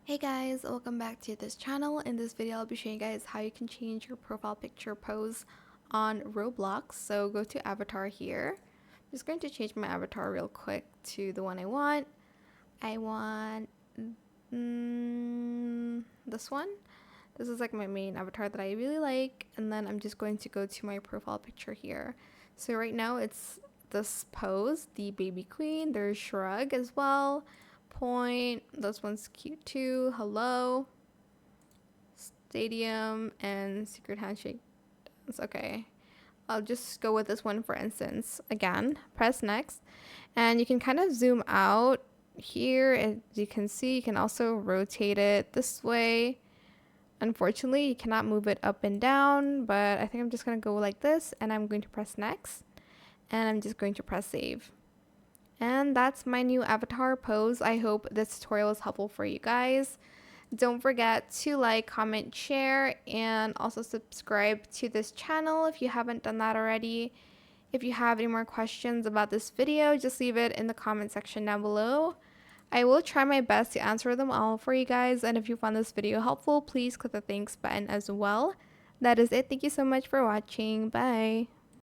Hey guys, welcome back to this channel. In this video, I'll be showing you guys how you can change your profile picture pose on Roblox. So go to avatar here. I'm just going to change my avatar real quick to the one I want. I want this one. This is like my main avatar that I really like. And then I'm just going to go to my profile picture here. So right now it's this pose, the baby queen. There's shrug as well. Point. This one's cute too. Hello. Stadium and secret handshake. It's okay. I'll just go with this one for instance. Again, press next. And you can kind of zoom out here. As you can see, you can also rotate it this way. Unfortunately, you cannot move it up and down, but I think I'm just going to go like this and I'm going to press next. And I'm just going to press save. And that's my new avatar pose. I hope this tutorial was helpful for you guys. Don't forget to like, comment, share, and also subscribe to this channel if you haven't done that already. If you have any more questions about this video, just leave it in the comment section down below. I will try my best to answer them all for you guys, and if you found this video helpful, please click the thanks button as well. That is it. Thank you so much for watching. Bye.